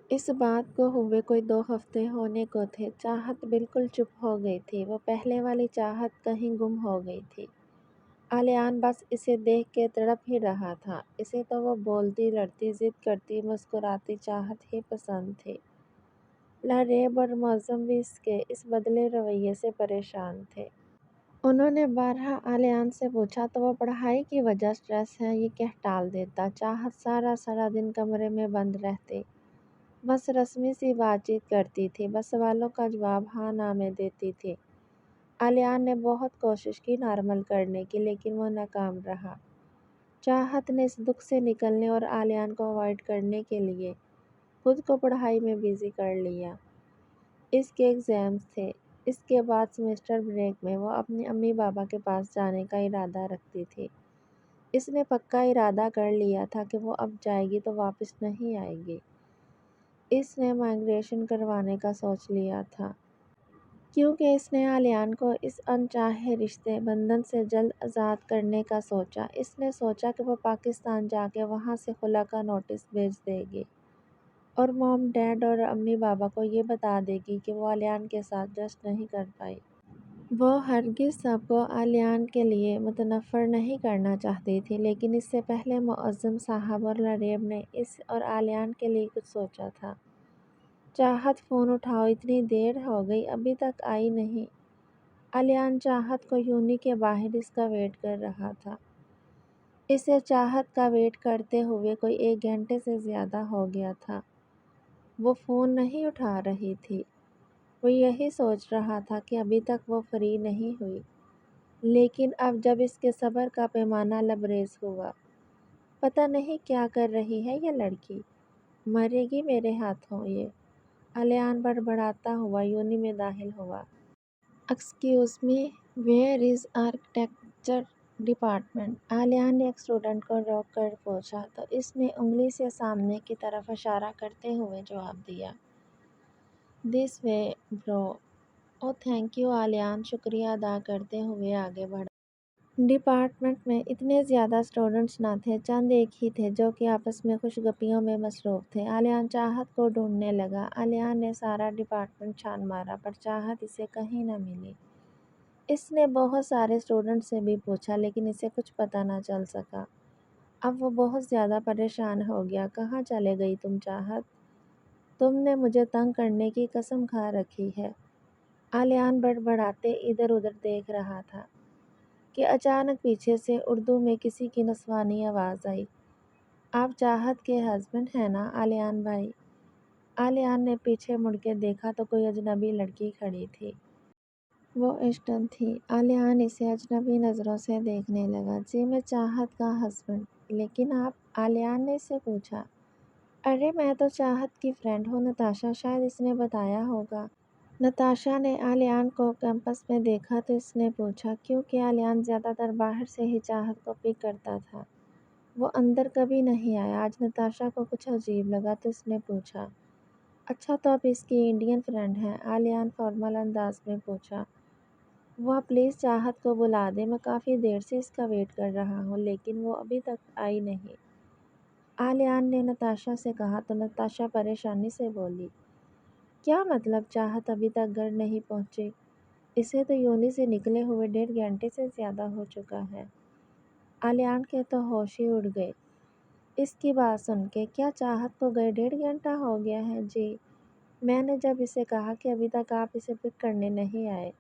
اس بات کو ہوئے کوئی 2 ہفتے ہونے کو تھے۔ چاہت بالکل چپ ہو گئی تھی۔ وہ پہلے والی چاہت کہیں گم ہو گئی تھی۔ علیان بس اسے دیکھ کے تڑپ ہی رہا تھا۔ اسے تو وہ بولتی، لڑتی، ضد کرتی، مسکراتی چاہت ہی پسند تھی۔ لاریب اور معظم بھی اس کے اس بدلے رویے سے پریشان تھے۔ انہوں نے بارہا علیان سے پوچھا تو وہ پڑھائی کی وجہ سٹریس ہے یہ کہہ ٹال دیتا۔ چاہت سارا دن کمرے میں بند رہتی۔ بس رسمی سی بات چیت کرتی تھی۔ بس سوالوں کا جواب ہاں نہ میں دیتی تھی۔ علیان نے بہت کوشش کی نارمل کرنے کی لیکن وہ ناکام رہا۔ چاہت نے اس دکھ سے نکلنے اور علیان کو اوائڈ کرنے کے لیے خود کو پڑھائی میں بیزی کر لیا۔ اس کے ایگزامز تھے۔ اس کے بعد سیمسٹر بریک میں وہ اپنی امی بابا کے پاس جانے کا ارادہ رکھتی تھی۔ اس نے پکا ارادہ کر لیا تھا کہ وہ اب جائے گی تو واپس نہیں آئے گی۔ اس نے مائگریشن کروانے کا سوچ لیا تھا۔ کیونکہ اس نے علیان کو اس انچاہے رشتے بندھن سے جلد آزاد کرنے کا سوچا۔ اس نے سوچا کہ وہ پاکستان جا کے وہاں سے خلا کا نوٹس بھیج دے گی اور موم ڈیڈ اور امی بابا کو یہ بتا دے گی کہ وہ علیان کے ساتھ جسٹ نہیں کر پائی۔ وہ ہرگز سب کو علیان کے لیے متنفر نہیں کرنا چاہتی تھی لیکن اس سے پہلے معظم صاحب اور لاریب نے اس اور علیان کے لیے کچھ سوچا تھا۔ چاہت فون اٹھاؤ، اتنی دیر ہو گئی ابھی تک آئی نہیں۔ علیان چاہت کو یونی کے باہر اس کا ویٹ کر رہا تھا۔ اسے چاہت کا ویٹ کرتے ہوئے کوئی 1 گھنٹے سے زیادہ ہو گیا تھا۔ وہ فون نہیں اٹھا رہی تھی۔ وہ یہی سوچ رہا تھا کہ ابھی تک وہ فری نہیں ہوئی۔ لیکن اب جب اس کے صبر کا پیمانہ لبریز ہوا، پتہ نہیں کیا کر رہی ہے یہ لڑکی، مرے گی میرے ہاتھوں یہ۔ علیان بڑبڑاتا ہوا یونی میں داخل ہوا۔ Excuse me, where is architecture department? Aliyan نے ایک اسٹوڈنٹ کو روک کر پوچھا تو اس نے انگلی سے سامنے کی طرف اشارہ کرتے ہوئے جواب دیا، دس وے برو۔ Oh thank you. علیان شکریہ ادا کرتے ہوئے آگے بڑھا۔ ڈپارٹمنٹ میں اتنے زیادہ اسٹوڈنٹس نہ تھے، چند ایک ہی تھے جو کہ آپس میں خوش گپیوں میں مصروف تھے۔ علیان چاہت کو ڈھونڈنے لگا۔ علیان نے سارا ڈپارٹمنٹ چھان مارا پر چاہت اسے کہیں نہ ملی۔ اس نے بہت سارے اسٹوڈنٹ سے بھی پوچھا لیکن اسے کچھ پتہ نہ چل سکا۔ اب وہ بہت زیادہ پریشان ہو گیا۔ کہاں چلے گئی تم چاہت؟ تم نے مجھے تنگ کرنے کی قسم کھا رکھی ہے۔ علیان بڑبڑاتے ادھر ادھر دیکھ رہا تھا کہ اچانک پیچھے سے اردو میں کسی کی نسوانی آواز آئی، آپ چاہت کے ہسبینڈ ہیں نا علیان بھائی؟ علیان نے پیچھے مڑ کے دیکھا تو کوئی اجنبی لڑکی کھڑی تھی۔ وہ ایشٹن تھی۔ علیان اسے اجنبی نظروں سے دیکھنے لگا۔ جی میں چاہت کا ہسبینڈ، لیکن آپ؟ علیان نے اس سے پوچھا۔ ارے میں تو چاہت کی فرینڈ ہوں، نتاشا، شاید اس نے بتایا ہوگا۔ نتاشا نے علیان کو کیمپس میں دیکھا تو اس نے پوچھا، کیونکہ علیان زیادہ تر باہر سے ہی چاہت کو پک کرتا تھا۔ وہ اندر کبھی نہیں آیا۔ آج نتاشا کو کچھ عجیب لگا تو اس نے پوچھا، اچھا تو آپ اس کی انڈین فرینڈ ہیں؟ علیان فارمل انداز میں پوچھا۔ وہ پلیز چاہت کو بلا دیں، میں کافی دیر سے اس کا ویٹ کر رہا ہوں لیکن وہ ابھی تک آئی نہیں۔ علیان نے نتاشا سے کہا تو نتاشا پریشانی سے بولی، کیا مطلب چاہت ابھی تک گھر نہیں پہنچی؟ اسے تو یونی سے نکلے ہوئے 1.5 گھنٹے سے زیادہ ہو چکا ہے۔ علیان کے تو ہوش ہی اڑ گئے اس کی بات سن کے۔ کیا چاہت کو گئے 1.5 گھنٹہ ہو گیا ہے؟ جی، میں نے جب اسے کہا کہ ابھی تک آپ اسے پک کرنے نہیں آئے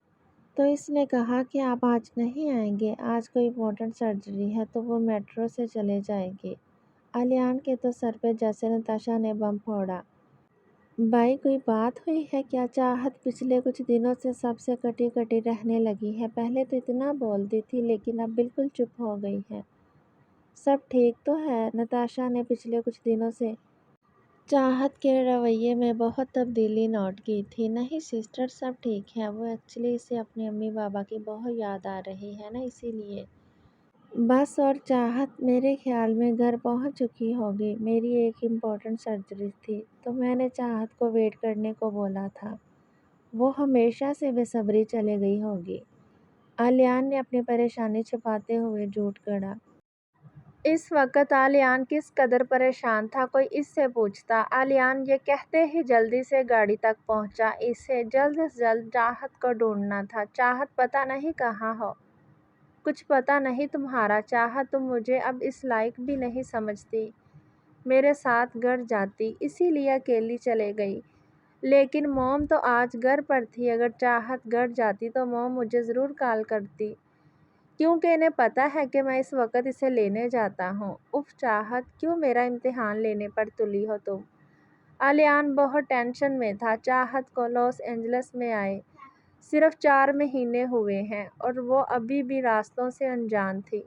تو اس نے کہا کہ آپ آج نہیں آئیں گے، آج کوئی امپورٹنٹ سرجری ہے تو وہ میٹرو سے چلے جائے گی۔ علیان کے تو سر پہ جیسے نتاشا نے بم پھوڑا۔ بھائی کوئی بات ہوئی ہے کیا؟ چاہت پچھلے کچھ دنوں سے سب سے کٹی کٹی رہنے لگی ہے۔ پہلے تو اتنا بولتی تھی لیکن اب بالکل چپ ہو گئی ہے۔ سب ٹھیک تو ہے؟ نتاشا نے پچھلے کچھ دنوں سے چاہت کے رویے میں بہت تبدیلی نوٹ کی تھی۔ نہیں سسٹر، سب ٹھیک ہے، وہ ایکچولی اسے اپنے امی بابا کی بہت یاد آ رہی ہے نا، اسی لیے بس۔ اور چاہت میرے خیال میں گھر پہنچ چکی ہوگی، میری ایک امپورٹنٹ سرجری تھی تو میں نے چاہت کو ویٹ کرنے کو بولا تھا، وہ ہمیشہ سے بے صبری چلے گئی ہوگی۔ علیان نے اپنی پریشانی چھپاتے ہوئے جھوٹ گڑھا۔ اس وقت آلیان کس قدر پریشان تھا، کوئی اس سے پوچھتا۔ آلیان یہ کہتے ہی جلدی سے گاڑی تک پہنچا۔ اسے جلد سے جلد چاہت کو ڈھونڈنا تھا۔ چاہت پتہ نہیں کہاں ہو۔ کچھ پتہ نہیں تمہارا چاہت، تم مجھے اب اس لائق بھی نہیں سمجھتی۔ میرے ساتھ گھر جاتی، اسی لیے اکیلی چلے گئی۔ لیکن موم تو آج گھر پر تھی۔ اگر چاہت گھر جاتی تو موم مجھے ضرور کال کرتی، کیونکہ انہیں پتہ ہے کہ میں اس وقت اسے لینے جاتا ہوں۔ اف چاہت، کیوں میرا امتحان لینے پر تلی ہو تم؟ آلیان بہت ٹینشن میں تھا۔ چاہت کو لاس اینجلس میں آئے صرف 4 مہینے ہوئے ہیں اور وہ ابھی بھی راستوں سے انجان تھی۔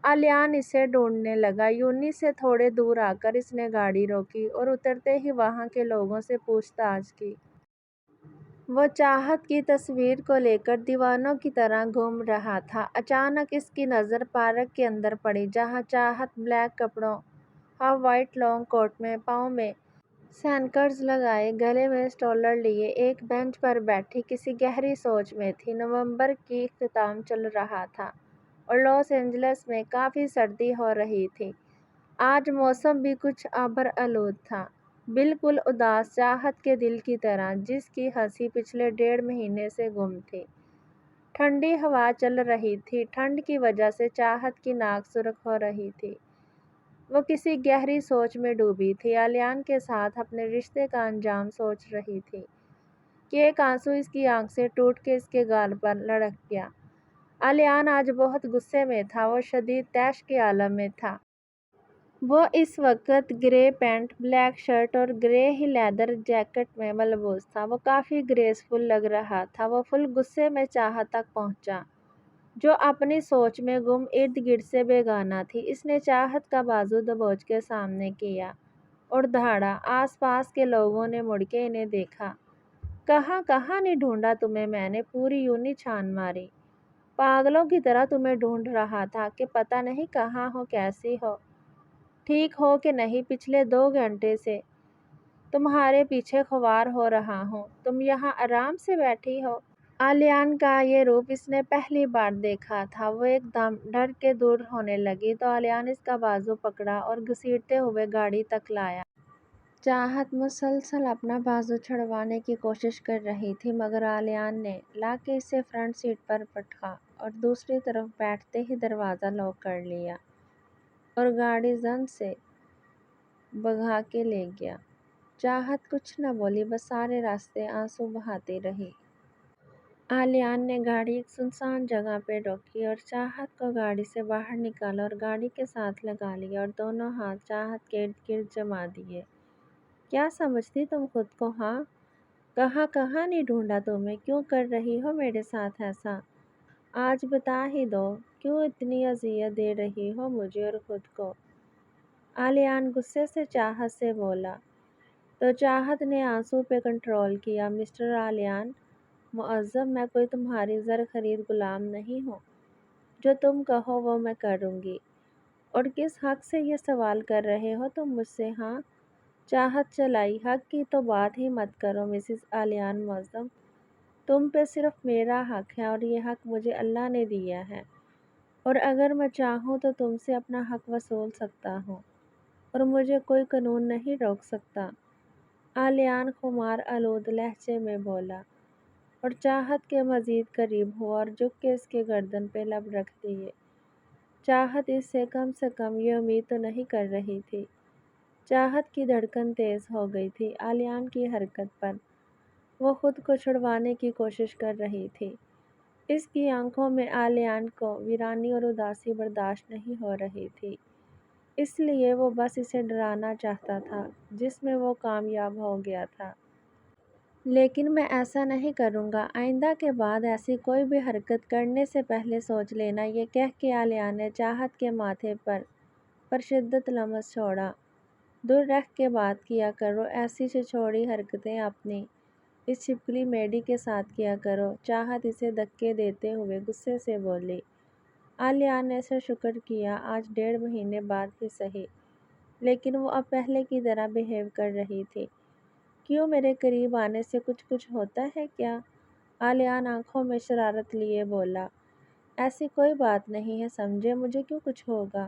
آلیان اسے ڈھونڈنے لگا۔ یونی سے تھوڑے دور آ کر اس نے گاڑی روکی اور اترتے ہی وہاں کے لوگوں سے پوچھ تاچھ کی۔ وہ چاہت کی تصویر کو لے کر دیوانوں کی طرح گھوم رہا تھا۔ اچانک اس کی نظر پارک کے اندر پڑی، جہاں چاہت بلیک کپڑوں، ہاف وائٹ لانگ کوٹ میں، پاؤں میں سینکرز لگائے، گلے میں اسٹولر لیے ایک بینچ پر بیٹھی کسی گہری سوچ میں تھی۔ نومبر کی اختتام چل رہا تھا اور لاس اینجلس میں کافی سردی ہو رہی تھی۔ آج موسم بھی کچھ ابر آلود تھا، بالکل اداس چاہت کے دل کی طرح، جس کی ہنسی پچھلے 1.5 مہینے سے گم تھی۔ ٹھنڈی ہوا چل رہی تھی۔ ٹھنڈ کی وجہ سے چاہت کی ناک سرخ ہو رہی تھی۔ وہ کسی گہری سوچ میں ڈوبی تھی۔ آلیان کے ساتھ اپنے رشتے کا انجام سوچ رہی تھی کہ ایک آنسو اس کی آنکھ سے ٹوٹ کے اس کے گال پر لڑک گیا۔ آلیان آج بہت غصے میں تھا۔ وہ شدید طیش کے عالم میں تھا۔ وہ اس وقت گرے پینٹ، بلیک شرٹ اور گرے ہی لیدر جیکٹ میں ملبوس تھا۔ وہ کافی گریسفل لگ رہا تھا۔ وہ فل غصے میں چاہت تک پہنچا، جو اپنی سوچ میں گم، ارد گرد سے بیگانہ تھی۔ اس نے چاہت کا بازو دبوچ کے سامنے کیا اور دھاڑا۔ آس پاس کے لوگوں نے مڑ کے انہیں دیکھا۔ کہاں کہاں نہیں ڈھونڈا تمہیں میں نے، پوری یونی چھان ماری۔ پاگلوں کی طرح تمہیں ڈھونڈ رہا تھا کہ پتہ نہیں کہاں ہو، کیسی ہو، ٹھیک ہو کہ نہیں۔ پچھلے 2 گھنٹے سے تمہارے پیچھے خوار ہو رہا ہوں، تم یہاں آرام سے بیٹھی ہو۔ آلیان کا یہ روپ اس نے پہلی بار دیکھا تھا۔ وہ ایک دم ڈر کے دور ہونے لگی تو آلیان اس کا بازو پکڑا اور گھسیٹتے ہوئے گاڑی تک لایا۔ چاہت مسلسل اپنا بازو چھڑوانے کی کوشش کر رہی تھی، مگر آلیان نے لا کے اسے فرنٹ سیٹ پر بٹھا اور دوسری طرف بیٹھتے ہی دروازہ لاک کر لیا اور گاڑی زن سے بھگا کے لے گیا۔ چاہت کچھ نہ بولی، بس سارے راستے آنسو بہاتی رہی۔ آلیان نے گاڑی ایک سنسان جگہ پہ روکی اور چاہت کو گاڑی سے باہر نکالا اور گاڑی کے ساتھ لگا لیا اور دونوں ہاتھ چاہت کے ارد گرد جما دیے۔ کیا سمجھتی تم خود کو، ہاں؟ کہاں کہاں نہیں ڈھونڈا تمہیں، کیوں کر رہی ہو میرے ساتھ ایسا؟ آج بتا ہی دو، کیوں اتنی اذیت دے رہی ہو مجھے اور خود کو؟ آلیان غصے سے چاہت سے بولا تو چاہت نے آنسو پہ کنٹرول کیا۔ مسٹر آلیان معظم، میں کوئی تمہاری زر خرید غلام نہیں ہوں۔ جو تم کہو وہ میں کروں گی۔ اور کس حق سے یہ سوال کر رہے ہو تم مجھ سے، ہاں؟ چاہت چلائی۔ حق کی تو بات ہی مت کرو مسز آلیان معظم، تم پہ صرف میرا حق ہے اور یہ حق مجھے اللہ نے دیا ہے، اور اگر میں چاہوں تو تم سے اپنا حق وصول سکتا ہوں اور مجھے کوئی قانون نہیں روک سکتا۔ آلیان خمار آلود لہجے میں بولا اور چاہت کے مزید قریب ہوا اور جھک کے اس کے گردن پہ لب رکھ دیے۔ چاہت اس سے کم یہ امید تو نہیں کر رہی تھی۔ چاہت کی دھڑکن تیز ہو گئی تھی آلیان کی حرکت پر۔ وہ خود کو چھڑوانے کی کوشش کر رہی تھی۔ اس کی آنکھوں میں آلیان کو ویرانی اور اداسی برداشت نہیں ہو رہی تھی، اس لیے وہ بس اسے ڈرانا چاہتا تھا، جس میں وہ کامیاب ہو گیا تھا۔ لیکن میں ایسا نہیں کروں گا، آئندہ کے بعد ایسی کوئی بھی حرکت کرنے سے پہلے سوچ لینا۔ یہ کہہ کے آلیان نے چاہت کے ماتھے پر شدت لمس چھوڑا۔ دور رکھ کے بات کیا کرو، ایسی چھچوڑی حرکتیں اپنی اس چھپکلی میڈی کے ساتھ کیا کرو۔ چاہت اسے دھکے دیتے ہوئے غصے سے بولی۔ آلیان نے اسے شکر کیا، آج 1.5 مہینے بعد ہی سہی، لیکن وہ اب پہلے کی طرح بیہیو کر رہی تھی۔ کیوں، میرے قریب آنے سے کچھ ہوتا ہے کیا؟ آلیان آنکھوں میں شرارت لیے بولا۔ ایسی کوئی بات نہیں ہے، سمجھے؟ مجھے کیوں کچھ ہوگا؟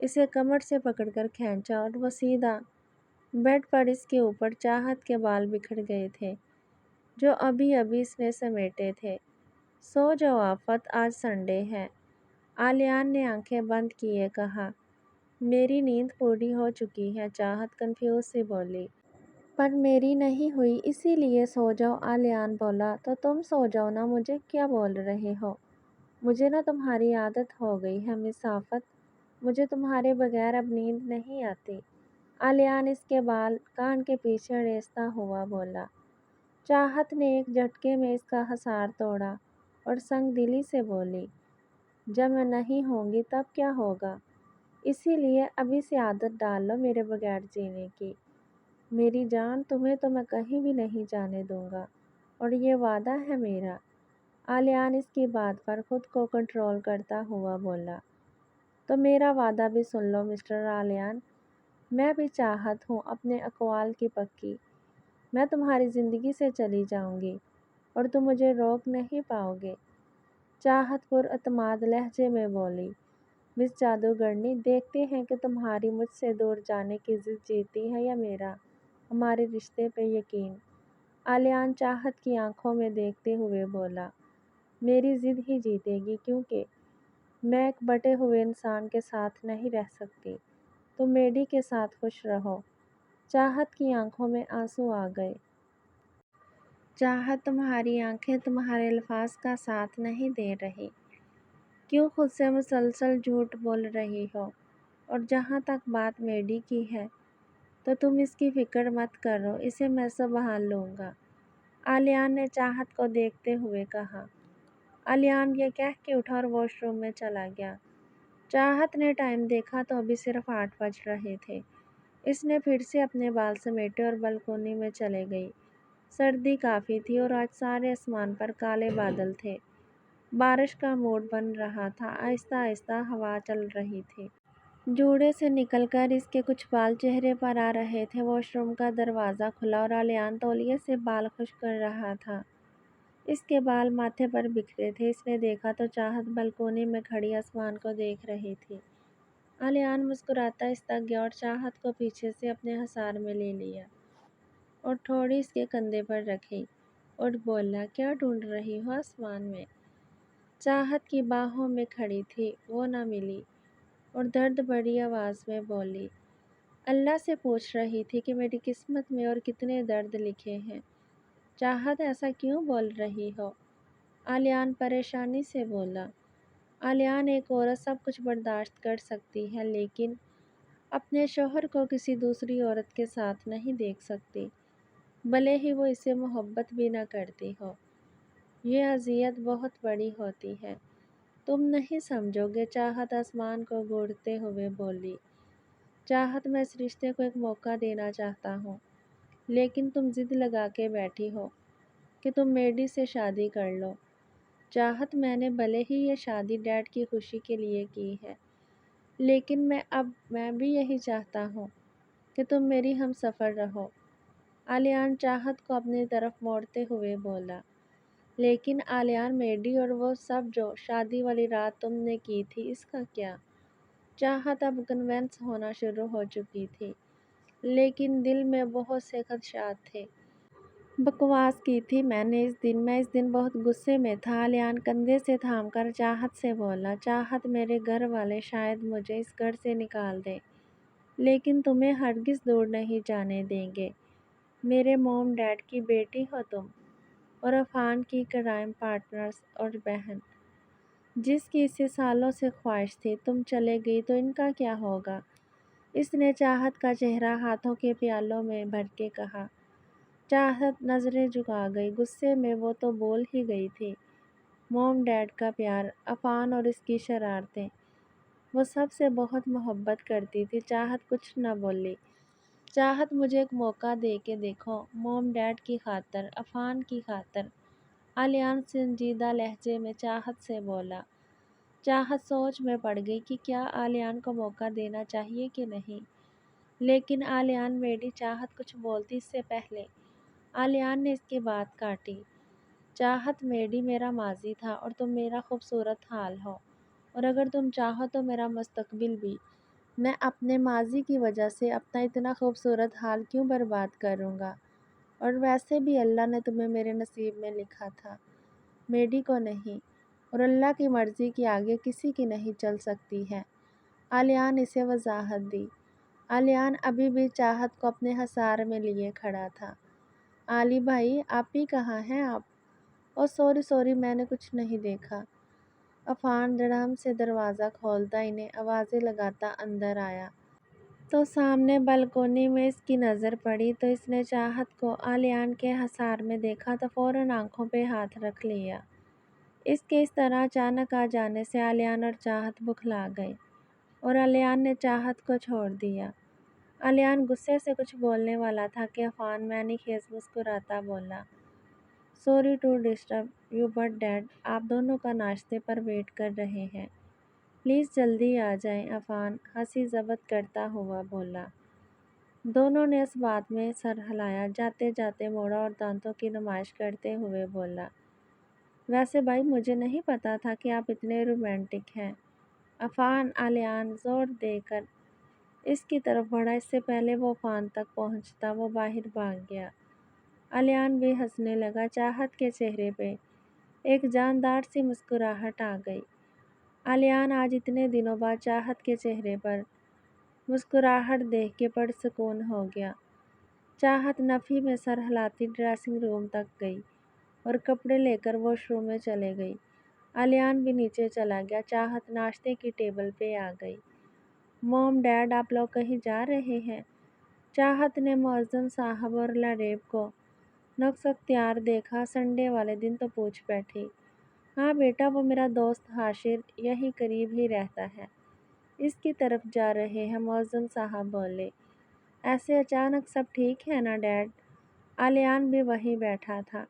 اسے کمر سے پکڑ کر کھینچا اور وہ سیدھا بیڈ پر اس کے اوپر چاہت کے بال بکھر گئے تھے جو ابھی ابھی اس نے سمیٹے تھے۔ سو جاؤ آفت، آج سنڈے ہے، آلیان نے آنکھیں بند کیے کہا۔ میری نیند پوری ہو چکی ہے، چاہت کنفیوز سی بولی۔ پر میری نہیں ہوئی، اسی لیے سو جاؤ، آلیان بولا۔ تو تم سو جاؤ نا، مجھے کیا بول رہے ہو؟ مجھے نا تمہاری عادت ہو گئی ہے مس آفت، مجھے تمہارے بغیر اب نیند نہیں آتی، آلیان اس کے بال کان کے پیچھے ریستا ہوا بولا۔ چاہت نے ایک جھٹکے میں اس کا حصار توڑا اور سنگ دلی سے بولی، جب میں نہیں ہوں گی تب کیا ہوگا؟ اسی لیے ابھی سے عادت ڈال لو میرے بغیر جینے کی۔ میری جان، تمہیں تو میں کہیں بھی نہیں جانے دوں گا، اور یہ وعدہ ہے میرا۔ آلیان اس کی بات پر خود کو کنٹرول کرتا ہوا بولا۔ تو میرا وعدہ بھی سن لو مسٹر آلیان، میں بھی چاہت ہوں اپنے اقوال کی پکی، میں تمہاری زندگی سے چلی جاؤں گی اور تم مجھے روک نہیں پاؤ گے، چاہت پر اعتماد لہجے میں بولی۔ مس جادوگرنی، دیکھتے ہیں کہ تمہاری مجھ سے دور جانے کی ضد جیتی ہے یا میرا ہمارے رشتے پہ یقین، آلیان چاہت کی آنکھوں میں دیکھتے ہوئے بولا۔ میری ضد ہی جیتے گی، کیونکہ میں ایک بٹے ہوئے انسان کے ساتھ نہیں رہ سکتی، تم میڈی کے ساتھ خوش رہو۔ چاہت کی آنکھوں میں آنسو آ گئے۔ چاہت، تمہاری آنکھیں تمہارے الفاظ کا ساتھ نہیں دے رہی، کیوں خود سے مسلسل جھوٹ بول رہی ہو؟ اور جہاں تک بات میڈی کی ہے تو تم اس کی فکر مت کرو، اسے میں سنبھال لوں گا، آلیان نے چاہت کو دیکھتے ہوئے کہا۔ آلیان یہ کہہ کے اٹھا اور واش روم میں چلا گیا۔ چاہت نے ٹائم دیکھا تو ابھی صرف 8 بج رہے تھے۔ اس نے پھر سے اپنے بال سمیٹے اور بلکونی میں چلے گئی۔ سردی کافی تھی اور آج سارے آسمان پر کالے بادل تھے، بارش کا موڈ بن رہا تھا، آہستہ آہستہ ہوا چل رہی تھی۔ جوڑے سے نکل کر اس کے کچھ بال چہرے پر آ رہے تھے۔ واش روم کا دروازہ کھلا اور آلیان تولیے سے بال خشک کر رہا تھا۔ اس کے بال ماتھے پر بکھرے تھے۔ اس نے دیکھا تو چاہت بلکونی میں کھڑی آسمان کو دیکھ رہی تھی۔ آلیان مسکراتا اس تک گیا اور چاہت کو پیچھے سے اپنے حصار میں لے لیا اور تھوڑی اس کے کندھے پر رکھی اور بولا، کیا ڈھونڈ رہی ہو آسمان میں؟ چاہت کی باہوں میں کھڑی تھی، وہ نہ ملی اور درد بھری آواز میں بولی، اللہ سے پوچھ رہی تھی کہ میری قسمت میں اور کتنے درد لکھے ہیں۔ چاہت، ایسا کیوں بول رہی ہو؟ آلیان پریشانی سے بولا۔ آلیان، ایک عورت سب کچھ برداشت کر سکتی ہے لیکن اپنے شوہر کو کسی دوسری عورت کے ساتھ نہیں دیکھ سکتی، بھلے ہی وہ اسے محبت بھی نہ کرتی ہو۔ یہ اذیت بہت بڑی ہوتی ہے، تم نہیں سمجھو گے، چاہت آسمان کو گھورتے ہوئے بولی۔ چاہت، میں اس رشتے کو ایک موقع دینا چاہتا ہوں، لیکن تم ضد لگا کے بیٹھی ہو کہ تم میڈی سے شادی کر لو۔ چاہت، میں نے بھلے ہی یہ شادی ڈیڈ کی خوشی کے لیے کی ہے، لیکن میں بھی یہی چاہتا ہوں کہ تم میری ہم سفر رہو، آلیان چاہت کو اپنی طرف موڑتے ہوئے بولا۔ لیکن آلیان، میڈی اور وہ سب جو شادی والی رات تم نے کی تھی، اس کا کیا؟ چاہت اب کنونس ہونا شروع ہو چکی تھی، لیکن دل میں بہت سے خدشات تھے۔ بکواس کی تھی میں اس دن بہت غصے میں تھا، آلیان کندھے سے تھام کر چاہت سے بولا۔ چاہت، میرے گھر والے شاید مجھے اس گھر سے نکال دیں، لیکن تمہیں ہرگز دور نہیں جانے دیں گے، میرے موم ڈیڈ کی بیٹی ہو تم، اور عفان کی کرائم پارٹنرز اور بہن، جس کی اسے سالوں سے خواہش تھی، تم چلے گئی تو ان کا کیا ہوگا؟ اس نے چاہت کا چہرہ ہاتھوں کے پیالوں میں بھر کے کہا۔ چاہت نظریں جھکا گئی، غصے میں وہ تو بول ہی گئی تھی، موم ڈیڈ کا پیار، عفان اور اس کی شرارتیں، وہ سب سے بہت محبت کرتی تھی۔ چاہت کچھ نہ بولی۔ چاہت، مجھے ایک موقع دے کے دیکھو، موم ڈیڈ کی خاطر، عفان کی خاطر، آلیان سنجیدہ لہجے میں چاہت سے بولا۔ چاہت سوچ میں پڑ گئی کہ کیا آلیان کو موقع دینا چاہیے کہ نہیں، لیکن آلیان میڈی چاہت کچھ بولتی اس سے پہلے آلیان نے اس کی بات کاٹی۔ چاہت، میڈی میرا ماضی تھا اور تم میرا خوبصورت حال ہو، اور اگر تم چاہو تو میرا مستقبل بھی، میں اپنے ماضی کی وجہ سے اپنا اتنا خوبصورت حال کیوں برباد کروں گا؟ اور ویسے بھی اللہ نے تمہیں میرے نصیب میں لکھا تھا، میری کو نہیں، اور اللہ کی مرضی کے آگے کسی کی نہیں چل سکتی ہے۔ علیان نے اسے وضاحت دی۔ علیان ابھی بھی چاہت کو اپنے حصار میں لیے کھڑا تھا۔ علی بھائی، آپ ہی کہاں ہیں آپ؟ او سوری، میں نے کچھ نہیں دیکھا۔ عفان دڑہم سے دروازہ کھولتا انہیں آوازیں لگاتا اندر آیا تو سامنے بالکونی میں اس کی نظر پڑی تو اس نے چاہت کو علیان کے حصار میں دیکھا تو فوراً آنکھوں پہ ہاتھ رکھ لیا۔ اس کے اس طرح اچانک آ جانے سے علیان اور چاہت بکھلا گئے اور علیان نے چاہت کو چھوڑ دیا۔ علیان غصے سے کچھ بولنے والا تھا کہ عفان معنی خیز مسکراتا بولا، sorry to disturb you but dad, آپ دونوں کا ناشتے پر ویٹ کر رہے ہیں، پلیز جلدی آ جائیں، عفان ہنسی ضبط کرتا ہوا بولا۔ دونوں نے اس بات میں سر ہلایا، جاتے جاتے موڑا اور دانتوں کی نمائش کرتے ہوئے بولا، ویسے بھائی مجھے نہیں پتا تھا کہ آپ اتنے رومانٹک ہیں۔ عفان علیان زور دے کر اس کی طرف بڑھا، اس سے پہلے وہ عفان تک پہنچتا وہ باہر بھاگ گیا۔ علیان بھی ہنسنے لگا۔ چاہت کے چہرے پہ ایک جاندار سی مسکراہٹ آ گئی۔ علیان آج اتنے دنوں بعد چاہت کے چہرے پر مسکراہٹ دیکھ کے پرسکون ہو گیا۔ چاہت نفی میں سر ہلاتی ڈریسنگ روم تک گئی اور کپڑے لے کر واش روم میں چلے گئی۔ علیان بھی نیچے چلا گیا۔ چاہت ناشتے کی ٹیبل پہ آ گئی۔ موم ڈیڈ آپ لوگ کہیں جا رہے ہیں؟ چاہت نے معظم صاحب اور لریب کو نقص اختیار دیکھا سنڈے والے دن تو پوچھ بیٹھی۔ ہاں بیٹا، وہ میرا دوست حاشر یہی قریب ہی رہتا ہے، اس کی طرف جا رہے ہیں، معظم صاحب بولے۔ ایسے اچانک سب ٹھیک ہے نا ڈیڈ؟ علیان بھی وہیں بیٹھا تھا۔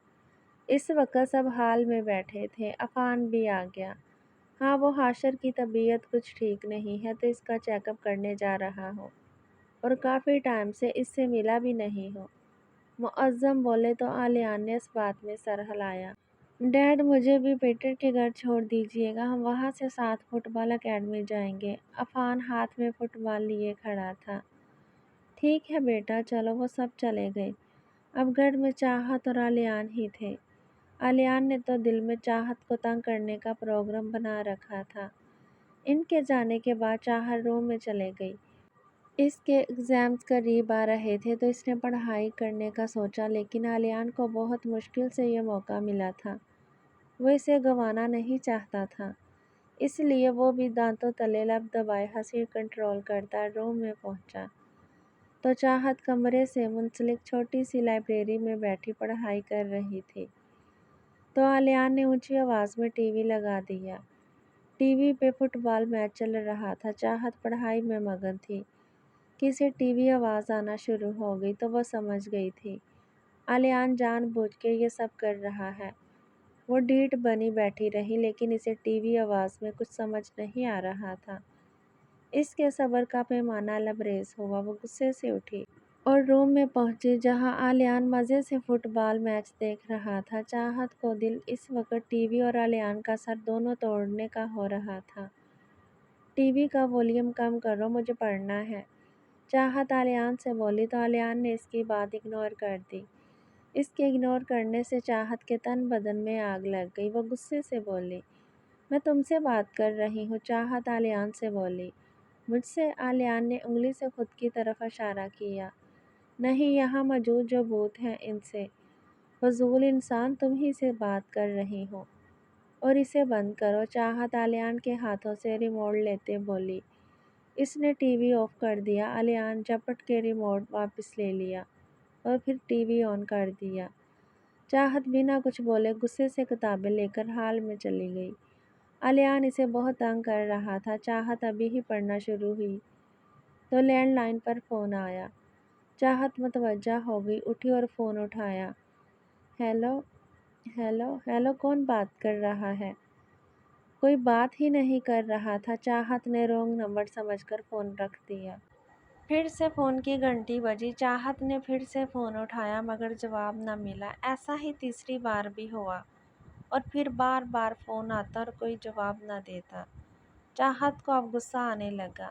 اس وقت سب حال میں بیٹھے تھے۔ عفان بھی آ گیا۔ ہاں وہ حاشر کی طبیعت کچھ ٹھیک نہیں ہے تو اس کا چیک اپ کرنے جا رہا ہوں اور کافی ٹائم سے اس سے ملا بھی نہیں ہوں، معظم بولے تو علیان نے اس بات میں سر ہلایا۔ ڈیڈ مجھے بھی پیٹر کے گھر چھوڑ دیجیے گا، ہم وہاں سے ساتھ فٹ بال اکیڈمی جائیں گے۔ عفان ہاتھ میں فٹ بال لیے کھڑا تھا۔ ٹھیک ہے بیٹا چلو۔ وہ سب چلے گئے۔ اب گھر میں چاہت اور علیان ہی تھے۔ علیان نے تو دل میں چاہت کو تنگ کرنے کا پروگرام بنا رکھا تھا۔ ان کے جانے کے بعد چاہت روم میں چلے گئی۔ اس کے ایگزامز قریب آ رہے تھے تو اس نے پڑھائی کرنے کا سوچا، لیکن علیان کو بہت مشکل سے یہ موقع ملا تھا۔ وہ اسے گنوانا نہیں چاہتا تھا، اس لیے وہ بھی دانتوں تلے لب دبائے ہنسی کنٹرول کرتا روم میں پہنچا تو چاہت کمرے سے منسلک چھوٹی سی لائبریری میں بیٹھی پڑھائی کر رہی تھی تو علیان نے اونچی آواز میں ٹی وی لگا دیا۔ ٹی وی پہ فٹ بال میچ چل رہا تھا۔ چاہت پڑھائی میں مگن تھی کہ اسے ٹی وی آواز آنا شروع ہو گئی تو وہ سمجھ گئی تھی علیان جان بوجھ کے یہ سب کر رہا ہے۔ وہ ڈھیٹ بنی بیٹھی رہی لیکن اسے ٹی وی آواز میں کچھ سمجھ نہیں آ رہا تھا۔ اس کے صبر کا پیمانہ لبریز ہوا۔ وہ غصے سے اٹھی اور روم میں پہنچی جہاں علیان مزے سے فٹ بال میچ دیکھ رہا تھا۔ چاہت کو دل اس وقت ٹی وی اور علیان کا سر دونوں توڑنے کا ہو رہا تھا۔ ٹی وی کا والیوم کم کرو، مجھے پڑھنا ہے، چاہت علیان سے بولی تو علیان نے اس کی بات اگنور کر دی۔ اس کے اگنور کرنے سے چاہت کے تن بدن میں آگ لگ گئی۔ وہ غصے سے بولی، میں تم سے بات کر رہی ہوں، چاہت علیان سے بولی۔ مجھ سے؟ علیان نے انگلی سے خود کی طرف اشارہ کیا۔ نہیں، یہاں موجود جو بھوت ہیں ان سے، فضول انسان، تم ہی سے بات کر رہی ہوں، اور اسے بند کرو۔ چاہت علیان کے ہاتھوں سے ریموٹ لیتے بولی۔ اس نے ٹی وی آف کر دیا۔ علیان جھپٹ کے ریموٹ واپس لے لیا اور پھر ٹی وی آن کر دیا۔ چاہت بنا کچھ بولے غصے سے کتابیں لے کر ہال میں چلی گئی۔ علیان اسے بہت تنگ کر رہا تھا۔ چاہت ابھی ہی پڑھنا شروع ہوئی تو لینڈ لائن پر فون آیا۔ چاہت متوجہ ہو گئی، اٹھی اور فون اٹھایا۔ ہیلو، کون بات کر رہا ہے؟ کوئی بات ہی نہیں کر رہا تھا۔ چاہت نے رونگ نمبر سمجھ کر فون رکھ دیا۔ پھر سے فون کی گھنٹی بجی۔ چاہت نے پھر سے فون اٹھایا مگر جواب نہ ملا۔ ایسا ہی تیسری بار بھی ہوا اور پھر بار بار فون آتا اور کوئی جواب نہ دیتا۔ چاہت کو اب غصہ آنے لگا۔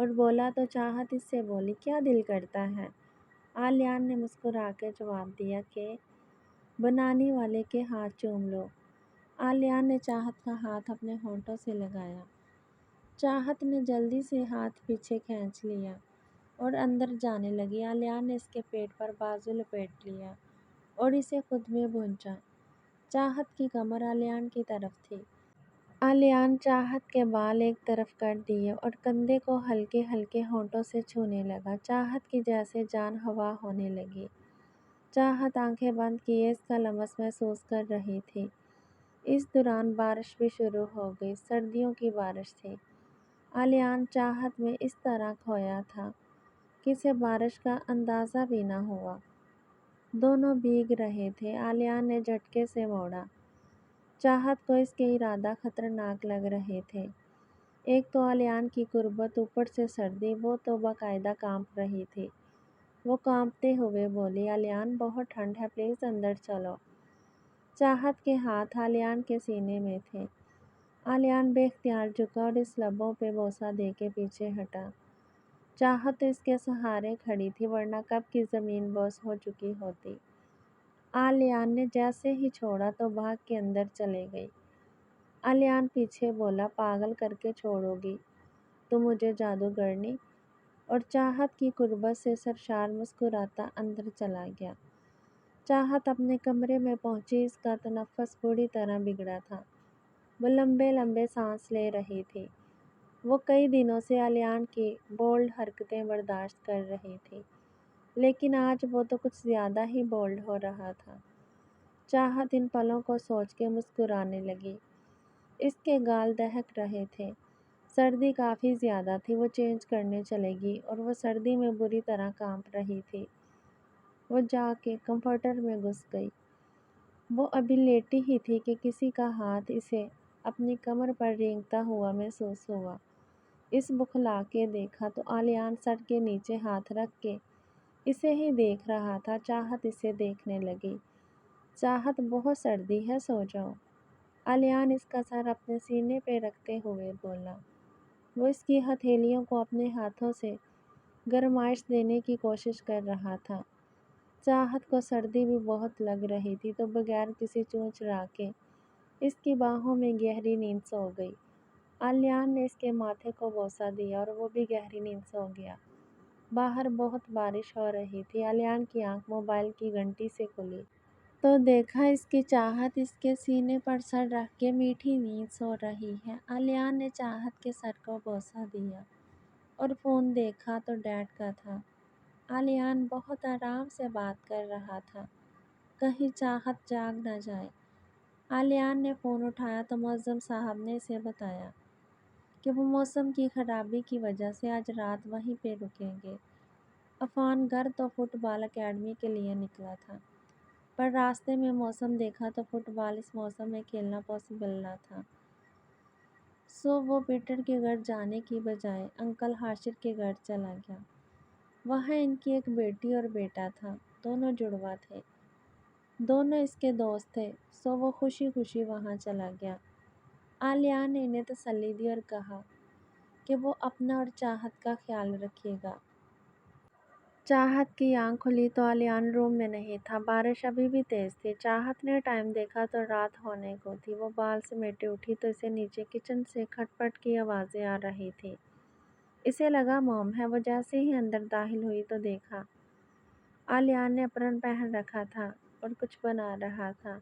اور بولا تو چاہت اس سے بولی کیا دل کرتا ہے؟ آلیان نے مسکرا کے جواب دیا کہ بنانے والے کے ہاتھ چوم لو۔ آلیان نے چاہت کا ہاتھ اپنے ہونٹوں سے لگایا۔ چاہت نے جلدی سے ہاتھ پیچھے کھینچ لیا اور اندر جانے لگی۔ آلیان نے اس کے پیٹ پر بازو لپیٹ لیا اور اسے خود میں بھونچا۔ چاہت کی کمر آلیان کی طرف تھی۔ آلیان چاہت کے بال ایک طرف کر دیے اور کندھے کو ہلکے ہلکے ہونٹوں سے چھونے لگا۔ چاہت کی جیسے جان ہوا ہونے لگی۔ چاہت آنکھیں بند کیے اس کا لمس محسوس کر رہی تھی۔ اس دوران بارش بھی شروع ہو گئی۔ سردیوں کی بارش تھی۔ آلیان چاہت میں اس طرح کھویا تھا کہ اسے بارش کا اندازہ بھی نہ ہوا۔ دونوں بھیگ رہے تھے۔ آلیان نے جھٹکے سے موڑا۔ چاہت کو اس کے ارادہ خطرناک لگ رہے تھے۔ ایک تو آلیان کی قربت، اوپر سے سردی، وہ تو باقاعدہ کانپ رہی تھی۔ وہ کانپتے ہوئے بولی آلیان بہت ٹھنڈ ہے، پلیز اندر چلو۔ چاہت کے ہاتھ آلیان کے سینے میں تھے۔ آلیان بے اختیار جھکا اور اس لبوں پہ بوسہ دے کے پیچھے ہٹا۔ چاہت تو اس کے سہارے کھڑی تھی ورنہ کب کی زمین بوس ہو چکی ہوتی۔ آلیان نے جیسے ہی چھوڑا تو بھاگ کے اندر چلے گئی۔ آلیان پیچھے بولا پاگل کر کے چھوڑو گی تو مجھے جادوگرنی؟ اور چاہت کی قربت سے سرشار مسکراتا اندر چلا گیا۔ چاہت اپنے کمرے میں پہنچی۔ اس کا تنفس بری طرح بگڑا تھا۔ وہ لمبے لمبے سانس لے رہی تھی۔ وہ کئی دنوں سے آلیان کی بولڈ حرکتیں برداشت کر رہی تھی، لیکن آج وہ تو کچھ زیادہ ہی بولڈ ہو رہا تھا۔ چاہت ان پلوں کو سوچ کے مسکرانے لگی۔ اس کے گال دہک رہے تھے۔ سردی کافی زیادہ تھی۔ وہ چینج کرنے چلے گی اور وہ سردی میں بری طرح کانپ رہی تھی۔ وہ جا کے کمفرٹر میں گھس گئی۔ وہ ابھی لیٹی ہی تھی کہ کسی کا ہاتھ اسے اپنی کمر پر رینگتا ہوا محسوس ہوا۔ اس بکھلا کے دیکھا تو آلیان سر کے نیچے ہاتھ رکھ کے اسے ہی دیکھ رہا تھا۔ چاہت اسے دیکھنے لگی۔ چاہت بہت سردی ہے، سو جاؤ۔ آلیان اس کا سر اپنے سینے پہ رکھتے ہوئے بولا۔ وہ اس کی ہتھیلیوں کو اپنے ہاتھوں سے گرمائش دینے کی کوشش کر رہا تھا۔ چاہت کو سردی بھی بہت لگ رہی تھی تو بغیر کسی چوں چرا کے اس کی باہوں میں گہری نیند سو گئی۔ آلیان نے اس کے ماتھے کو بوسہ دیا اور وہ بھی گہری نیند سو گیا۔ باہر بہت بارش ہو رہی تھی۔ آلیان کی آنکھ موبائل کی گھنٹی سے کھلی تو دیکھا اس کی چاہت اس کے سینے پر سر رکھ کے میٹھی نیند سو رہی ہے۔ آلیان نے چاہت کے سر کو بوسہ دیا اور فون دیکھا تو ڈیڈ کا تھا۔ آلیان بہت آرام سے بات کر رہا تھا، کہیں چاہت جاگ نہ جائے۔ آلیان نے فون اٹھایا تو معظم صاحب نے اسے بتایا کہ وہ موسم کی خرابی کی وجہ سے آج رات وہیں پہ رکیں گے۔ عفان گھر تو فٹ بال اکیڈمی کے لیے نکلا تھا، پر راستے میں موسم دیکھا تو فٹ بال اس موسم میں کھیلنا پاسبل نہ تھا۔ سو وہ پیٹر کے گھر جانے کی بجائے انکل حاشر کے گھر چلا گیا۔ وہاں ان کی ایک بیٹی اور بیٹا تھا، دونوں جڑواں تھے۔ دونوں اس کے دوست تھے، سو وہ خوشی خوشی وہاں چلا گیا۔ آلیان نے انہیں تسلی دی اور کہا کہ وہ اپنا اور چاہت کا خیال رکھے گا۔ چاہت کی آنکھ کھلی تو آلیان روم میں نہیں تھا۔ بارش ابھی بھی تیز تھی۔ چاہت نے ٹائم دیکھا تو رات ہونے کو تھی۔ وہ بال سمیٹے اٹھی تو اسے نیچے کچن سے کھٹ پٹ کی آوازیں آ رہی تھیں۔ اسے لگا موم ہے۔ وہ جیسے ہی اندر داخل ہوئی تو دیکھا آلیان نے اپرن پہن رکھا تھا اور کچھ بنا رہا تھا۔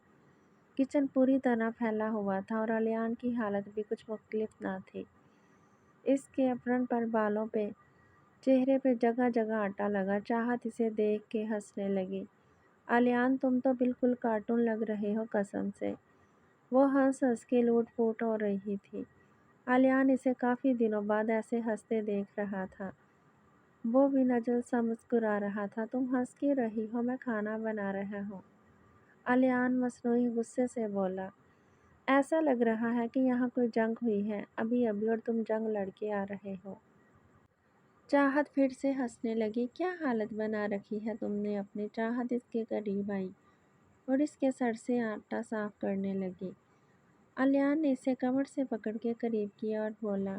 کچن پوری طرح پھیلا ہوا تھا اور آلیان کی حالت بھی کچھ مختلف نہ تھی۔ اس کے اپرن پر، بالوں پہ، چہرے پہ جگہ جگہ آٹا لگا۔ چاہت اسے دیکھ کے ہنسنے لگی۔ آلیان تم تو بالکل کارٹون لگ رہے ہو قسم سے۔ وہ ہنس ہنس کے لوٹ پوٹ ہو رہی تھی۔ آلیان اسے کافی دنوں بعد ایسے ہنستے دیکھ رہا تھا۔ وہ بھی نجل سا مسکرا رہا تھا۔ تم ہنس کیوں رہی ہو؟ میں کھانا بنا رہا ہوں۔ آلیان مصنوعی غصے سے بولا۔ ایسا لگ رہا ہے کہ یہاں کوئی جنگ ہوئی ہے ابھی ابھی اور تم جنگ لڑ کے آ رہے ہو۔ چاہت پھر سے ہنسنے لگی۔ کیا حالت بنا رکھی ہے تم نے اپنی؟ چاہت اس کے قریب آئی اور اس کے سر سے آٹا صاف کرنے لگی۔ آلیان نے اسے کمر سے پکڑ کے قریب کیا اور بولا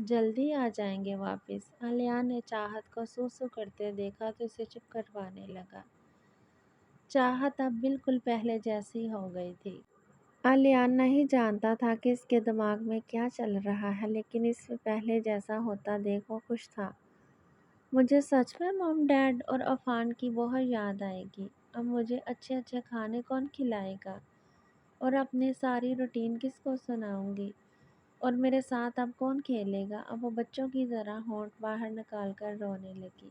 جلدی آ جائیں گے واپس۔ الیان نے چاہت کو سو کرتے دیکھا تو اسے چپ کروانے لگا۔ چاہت اب بالکل پہلے جیسی ہو گئی تھی۔ الیان نہیں جانتا تھا کہ اس کے دماغ میں کیا چل رہا ہے، لیکن اس سے پہلے جیسا ہوتا دیکھ وہ خوش تھا۔ مجھے سچ میں مام ڈیڈ اور عفان کی بہت یاد آئے گی۔ اب مجھے اچھے اچھے کھانے کون کھلائے گا اور اپنی ساری روٹین کس کو سناؤں گی، اور میرے ساتھ اب کون کھیلے گا؟ اب وہ بچوں کی طرح ہونٹ باہر نکال کر رونے لگی۔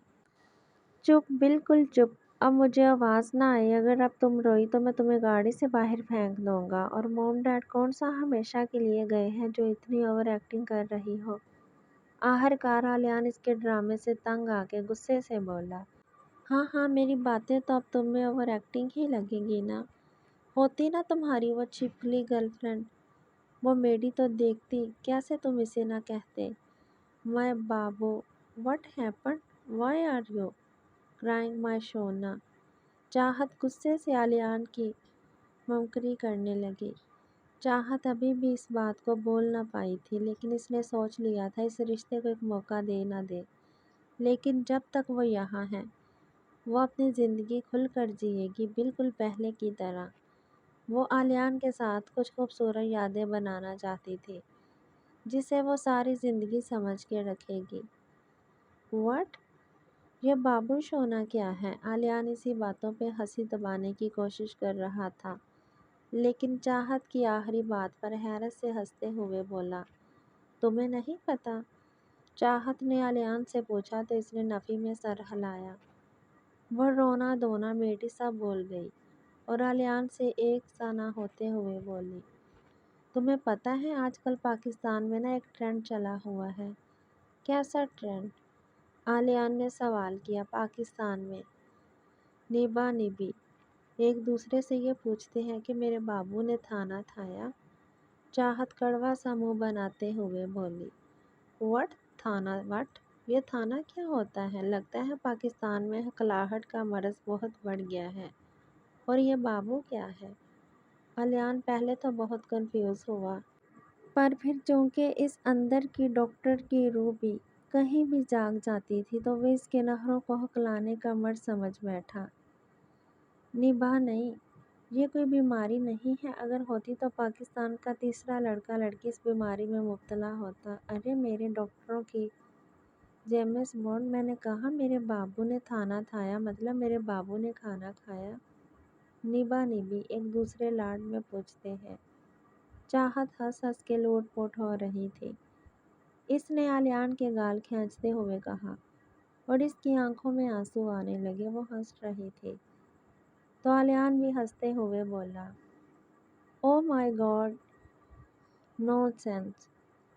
چپ، بالکل چپ۔ اب مجھے آواز نہ آئی۔ اگر اب تم روئی تو میں تمہیں گاڑی سے باہر پھینک دوں گا۔ اور موم ڈیڈ کون سا ہمیشہ کے لیے گئے ہیں جو اتنی اوور ایکٹنگ کر رہی ہو؟ آخرکار الیان اس کے ڈرامے سے تنگ آ کے غصے سے بولا۔ ہاں ہاں، میری باتیں تو اب تم میں اوور ایکٹنگ ہی لگے گی نا۔ ہوتی نا تمہاری وہ چھپکلی گرل فرینڈ، وہ میڈی تو دیکھتی، کیسے تم اسے نہ کہتے؟ My babu, what happened? Why are you crying my sona? Chahat غصے سے الیان کی ممکری کرنے لگی۔ چاہت ابھی بھی اس بات کو بول نہ پائی تھی، لیکن اس نے سوچ لیا تھا اس رشتے کو ایک موقع دے نہ دے۔ لیکن جب تک وہ یہاں ہے وہ اپنی زندگی کھل کر جیے گی، بالکل پہلے کی طرح۔ وہ الیان کے ساتھ کچھ خوبصورت یادیں بنانا چاہتی تھی جسے وہ ساری زندگی سمجھ کے رکھے گی۔ واٹ؟ یہ بابو سونا کیا ہے؟ الیان اسی باتوں پہ ہنسی دبانے کی کوشش کر رہا تھا، لیکن چاہت کی آخری بات پر حیرت سے ہنستے ہوئے بولا، تمہیں نہیں پتا؟ چاہت نے الیان سے پوچھا تو اس نے نفی میں سر ہلایا۔ وہ رونا دھونا میڈی سا بول گئی اور الیان سے ایک سا نہ ہوتے ہوئے بولی، تمہیں پتہ ہے آج کل پاکستان میں نا ایک ٹرینڈ چلا ہوا ہے۔ کیسا ٹرینڈ؟ الیان نے سوال کیا۔ پاکستان میں نیبا نیبی ایک دوسرے سے یہ پوچھتے ہیں کہ میرے بابو نے تھانہ کھایا؟ چاہت کڑوا سا منہ بناتے ہوئے بولی، واٹ تھانہ واٹ؟ یہ تھانہ کیا ہوتا ہے؟ لگتا ہے پاکستان میں ہکلاہٹ کا مرض بہت بڑھ گیا ہے۔ اور یہ بابو کیا ہے؟ الیان پہلے تو بہت کنفیوز ہوا، پر پھر چونکہ اس اندر کی ڈاکٹر کی روح بھی کہیں بھی جاگ جاتی تھی تو وہ اس کے نخروں کو ہکلانے کا مرض سمجھ بیٹھا۔ نباہ نہیں، یہ کوئی بیماری نہیں ہے، اگر ہوتی تو پاکستان کا تیسرا لڑکا لڑکی اس بیماری میں مبتلا ہوتا۔ ارے میرے ڈاکٹروں کی جیمس بانڈ، میں نے کہا میرے بابو نے تھانہ کھایا، مطلب میرے بابو نے کھانا کھایا؟ نیبا نیبی ایک دوسرے لاڈ میں پوچھتے ہیں۔ چاہت ہنس ہنس کے لوٹ پوٹ ہو رہی تھی۔ اس نے الیان کے گال کھینچتے ہوئے کہا اور اس کی آنکھوں میں آنسو آنے لگے۔ وہ ہنس رہی تھی تو الیان بھی ہنستے ہوئے بولا، او مائی گاڈ، نو سینس۔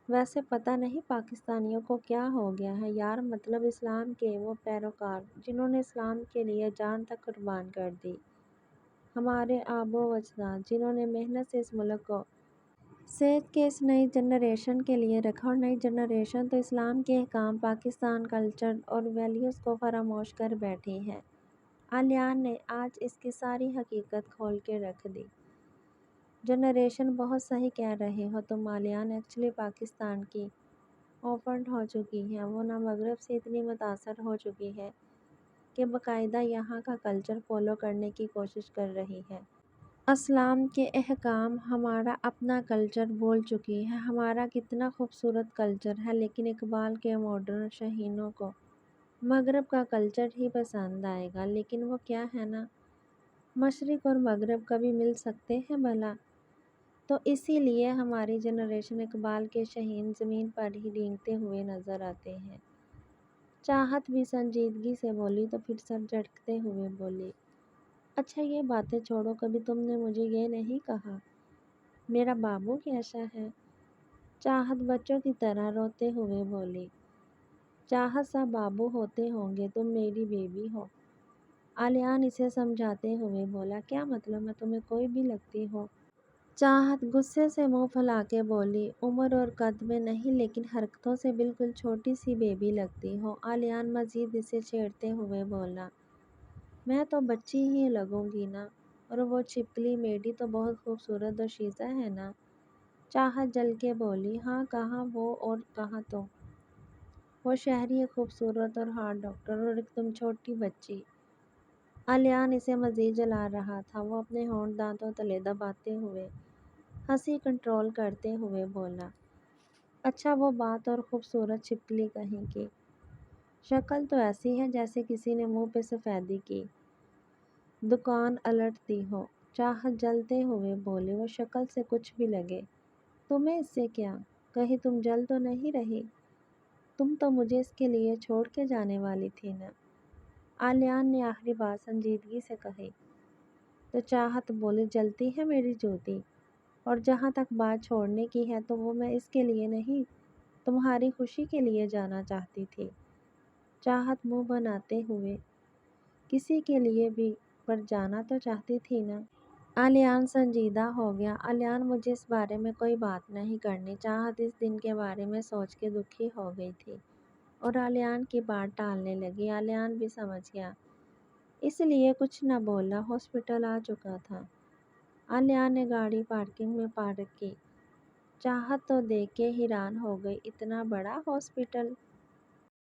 ویسے پتہ نہیں پاکستانیوں کو کیا ہو گیا ہے یار، مطلب اسلام کے وہ پیروکار جنہوں نے اسلام کے لیے جان تک قربان کر دی، ہمارے آباء و اجداد جنہوں نے محنت سے اس ملک کو صحت کے اس نئی جنریشن کے لیے رکھا، اور نئی جنریشن تو اسلام کے احکام، پاکستان کلچر اور ویلیوز کو فراموش کر بیٹھی ہے۔ الیان نے آج اس کی ساری حقیقت کھول کے رکھ دی۔ جنریشن بہت صحیح کہہ رہے ہو تم الیان، ایکچولی پاکستان کی اوپنڈ ہو چکی ہے، وہ نہ مغرب سے اتنی متاثر ہو چکی ہے کہ باقاعدہ یہاں کا کلچر فالو کرنے کی کوشش کر رہی ہے۔ اسلام کے احکام، ہمارا اپنا کلچر بھول چکی ہے۔ ہمارا کتنا خوبصورت کلچر ہے، لیکن اقبال کے ماڈرن شہینوں کو مغرب کا کلچر ہی پسند آئے گا۔ لیکن وہ کیا ہے نا، مشرق اور مغرب کبھی مل سکتے ہیں بھلا؟ تو اسی لیے ہماری جنریشن اقبال کے شہین زمین پر ہی رینگتے ہوئے نظر آتے ہیں۔ چاہت بھی سنجیدگی سے بولی تو پھر سر جھٹکتے ہوئے بولی، اچھا یہ باتیں چھوڑو، کبھی تم نے مجھے یہ نہیں کہا میرا بابو کیسا ہے؟ چاہت بچوں کی طرح روتے ہوئے بولی، چاہت سا بابو ہوتے ہوں گے، تم میری بیبی ہو۔ الیان اسے سمجھاتے ہوئے بولا، کیا مطلب میں تمہیں کوئی بھی لگتی ہوں؟ چاہت غصے سے منہ پھلا کے بولی، عمر اور قد میں نہیں لیکن حرکتوں سے بالکل چھوٹی سی بیبی لگتی ہو۔ الیان مزید اسے چھیڑتے ہوئے بولا، میں تو بچی ہی لگوں گی نا، اور وہ چھپکلی میڈی تو بہت خوبصورت اور شیزہ ہے نا۔ چاہت جل کے بولی، ہاں کہاں وہ اور کہاں تم؟ وہ شہری ایک خوبصورت اور ہارڈ ڈاکٹر اور ایک تم چھوٹی بچی۔ الیان اسے مزید جلا رہا تھا۔ وہ اپنے ہونٹ دانتوں تلے دباتے ہوئے ہنسی کنٹرول کرتے ہوئے بولا، اچھا وہ بات اور خوبصورت چھپکلی کہیں کی شکل تو ایسی ہے جیسے کسی نے منہ پہ سفیدی کی دکان الٹ دی ہو۔ چاہت جلتے ہوئے بولی، وہ شکل سے کچھ بھی لگے، تمہیں اس سے کیا؟ کہیں تم جل تو نہیں رہی؟ تم تو مجھے اس کے لیے چھوڑ کے جانے والی تھی نا؟ آلیان نے آخری بات سنجیدگی سے کہی تو چاہت بولی، جلتی ہے میری جوتی، اور جہاں تک بات چھوڑنے کی ہے تو وہ میں اس کے لیے نہیں، تمہاری خوشی کے لیے جانا چاہتی تھی۔ چاہت منہ بناتے ہوئے، کسی کے لیے بھی، پر جانا تو چاہتی تھی نا؟ آلیان سنجیدہ ہو گیا۔ آلیان، مجھے اس بارے میں کوئی بات نہیں کرنی۔ چاہت اس دن کے بارے میں سوچ کے دکھی ہو گئی تھی اور آلیان کی بات ٹالنے لگی۔ آلیان بھی سمجھ گیا، اس لیے کچھ نہ بولا۔ ہاسپٹل آ چکا تھا۔ آلیان نے گاڑی پارکنگ میں پارک کی۔ چاہت تو دیکھ کے حیران ہو گئی، اتنا بڑا ہاسپٹل!